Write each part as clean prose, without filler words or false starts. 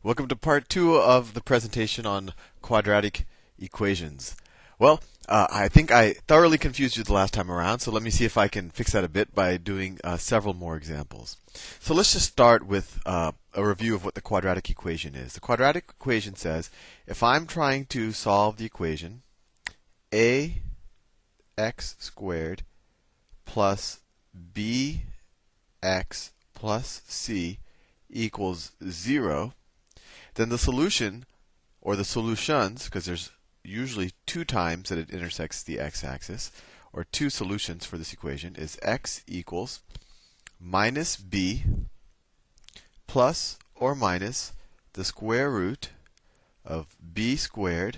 Welcome to part 2 of the presentation on quadratic equations. Well, I think I thoroughly confused you the last time around, so let me see if I can fix that a bit by doing several more examples. So let's just start with a review of what the quadratic equation is. The quadratic equation says if I'm trying to solve the equation ax squared plus bx plus c equals 0, then the solution, or the solutions, because there's usually two times that it intersects the x-axis, or two solutions for this equation, is x equals minus b plus or minus the square root of b squared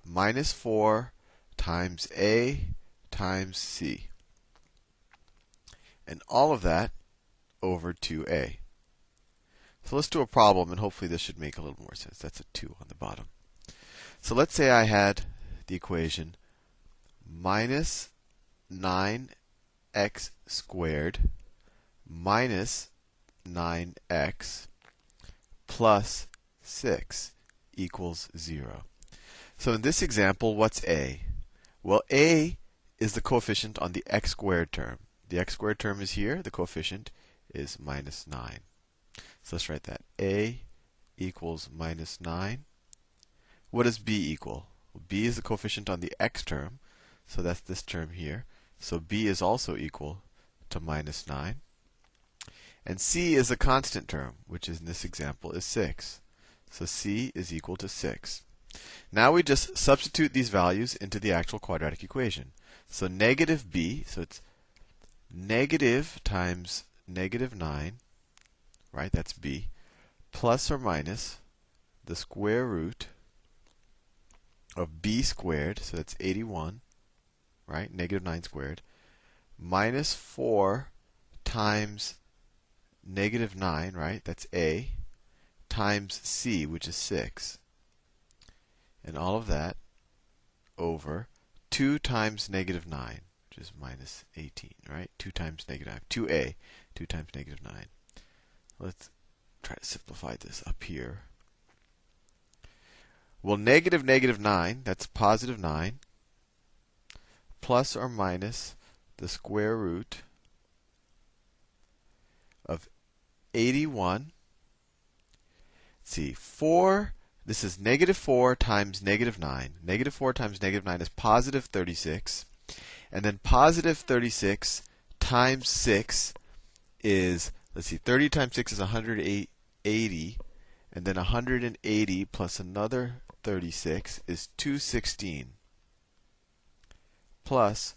minus 4 times a times c. And all of that over 2a. So let's do a problem, and hopefully this should make a little more sense. That's a 2 on the bottom. So let's say I had the equation minus 9x squared minus 9x plus 6 equals 0. So in this example, what's a? Well, a is the coefficient on the x squared term. The x squared term is here. The coefficient is minus 9. So let's write that. A equals minus 9. What does b equal? Well, b is the coefficient on the x term, so that's this term here. So b is also equal to minus 9. And c is a constant term, which in this example is 6. So c is equal to 6. Now we just substitute these values into the actual quadratic equation. So negative b, so it's negative times negative 9, right? That's b, plus or minus the square root of b squared, so that's 81, right? Negative 9 squared, minus 4 times negative 9, right? That's a, times c, which is 6. And all of that over 2 times negative 9, which is minus 18, right? 2 times negative 9, 2a, 2 times negative 9. Let's try to simplify this up here. Well, negative 9, that's positive 9, plus or minus the square root of 81. Let's see, 4, this is negative 4 times negative 9. Negative 4 times negative 9 is positive 36. And then positive 36 times 6 is, let's see, 30 times 6 is 180. And then 180 plus another 36 is 216 plus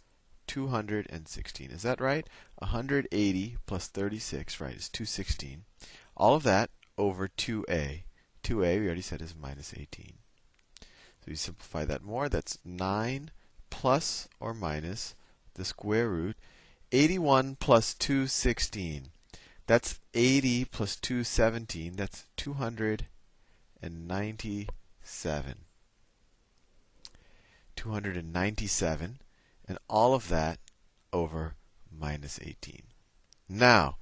216. Is that right? 180 plus 36, right, is 216. All of that over 2a. 2a, we already said, is minus 18. So you simplify that more. That's 9 plus or minus the square root. 81 plus 216. That's 80 plus 217. That's 297. 297. And all of that over minus 18. Now,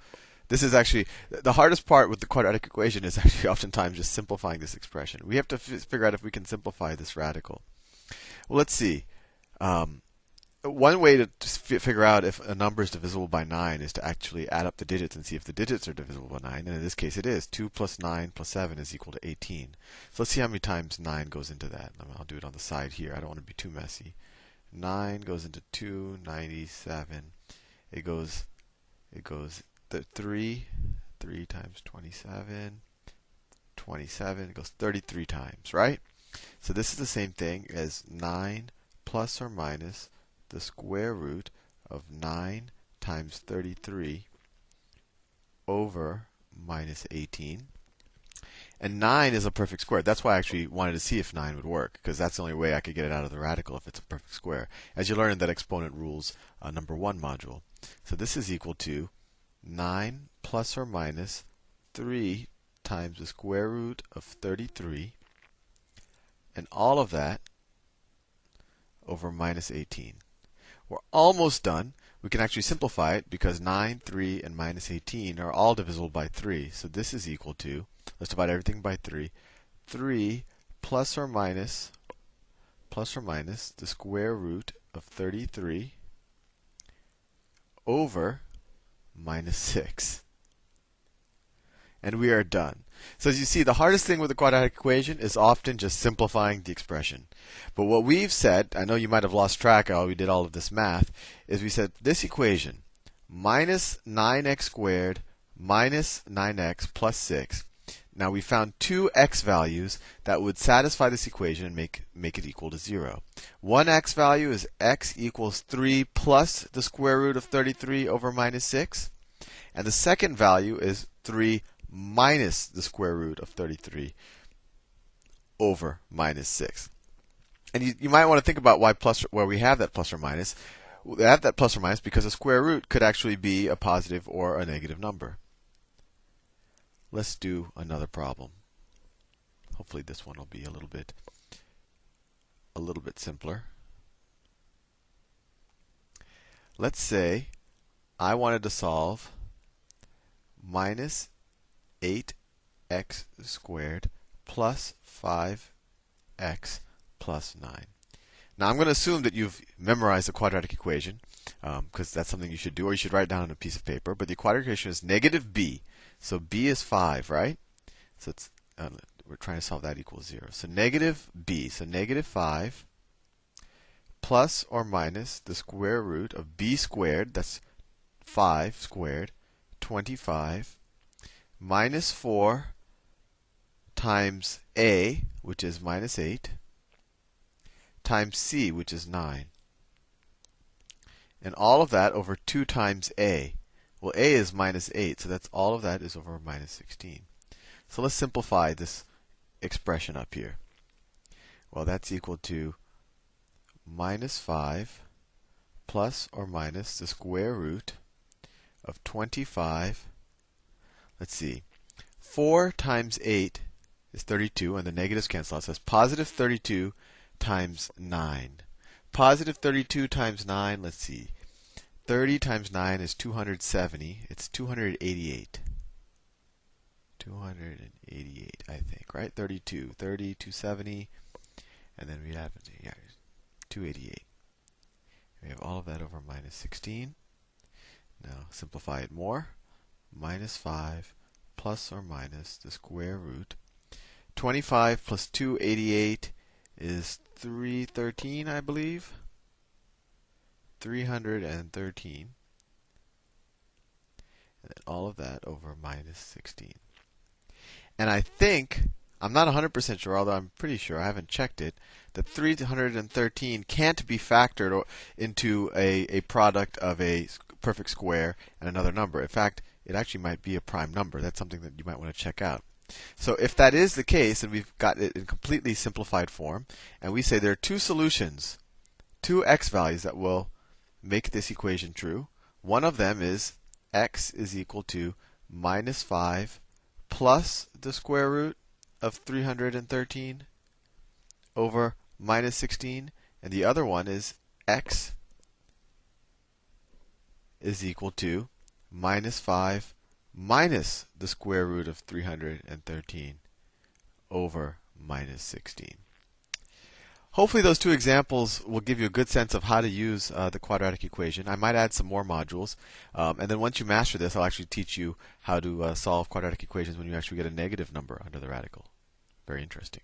this is actually the hardest part with the quadratic equation is actually oftentimes just simplifying this expression. We have to figure out if we can simplify this radical. Well, let's see. One way to figure out if a number is divisible by 9 is to actually add up the digits and see if the digits are divisible by 9. And in this case, it is. 2 plus 9 plus 7 is equal to 18. So let's see how many times 9 goes into that. I'll do it on the side here. I don't want to be too messy. 9 goes into 297. It goes 3 times 27. 27. It goes 33 times, right? So this is the same thing as 9 plus or minus the square root of 9 times 33 over minus 18. And 9 is a perfect square. That's why I actually wanted to see if 9 would work, because that's the only way I could get it out of the radical if it's a perfect square. As you learned in that exponent rules number 1 module. So this is equal to 9 plus or minus 3 times the square root of 33. And all of that over minus 18. We're almost done. We can actually simplify it because 9, 3, and minus 18 are all divisible by 3. So this is equal to Let's divide everything by 3. 3 plus or minus the square root of 33 over minus 6. And we are done. So as you see, the hardest thing with the quadratic equation is often just simplifying the expression. But what we've said, I know you might have lost track while we did all of this math, is we said this equation, minus 9x squared minus 9x plus 6. Now we found two x values that would satisfy this equation and make it equal to 0. One x value is x equals 3 plus the square root of 33 over minus 6. And the second value is 3 minus the square root of 33 over minus 6. And you might want to think about why we have that plus or minus. We have that plus or minus because a square root could actually be a positive or a negative number. Let's do another problem. Hopefully this one will be a little bit simpler. Let's say I wanted to solve minus 8x squared plus 5x plus 9. Now I'm going to assume that you've memorized the quadratic equation, because that's something you should do, or you should write it down on a piece of paper. But the quadratic equation is negative b. So b is 5, right? So it's, we're trying to solve that equals 0. So negative b, so negative 5 plus or minus the square root of b squared, that's 5 squared, 25, minus 4 times a, which is minus 8, times c, which is 9. And all of that over 2 times a. Well, a is minus 8, so that's all of that is over minus 16. So let's simplify this expression up here. Well, that's equal to minus 5 plus or minus the square root of 25. Let's see. 4 times 8 is 32, and the negatives cancel out. So that's positive 32 times 9. Positive 32 times 9, let's see. 30 times 9 is 270. It's 288. 288, I think, right? 32, 30, 270, and then we have 288. We have all of that over minus 16. Now simplify it more. Minus 5 plus or minus the square root. 25 plus 288 is 313, I believe. 313. And then all of that over minus 16. And I think, I'm not 100% sure, although I'm pretty sure, I haven't checked it, that 313 can't be factored into a product of a perfect square and another number. In fact, it actually might be a prime number. That's something that you might want to check out. So if that is the case, and we've got it in completely simplified form, and we say there are two solutions, two x values that will make this equation true. One of them is x is equal to minus 5 plus the square root of 313 over minus 16. And the other one is x is equal to minus 5 minus the square root of 313 over minus 16. Hopefully those two examples will give you a good sense of how to use the quadratic equation. I might add some more modules. And then once you master this, I'll actually teach you how to solve quadratic equations when you actually get a negative number under the radical. Very interesting.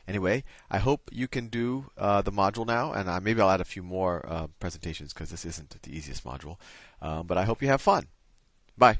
Anyway, I hope you can do the module now, and maybe I'll add a few more presentations because this isn't the easiest module. But I hope you have fun. Bye.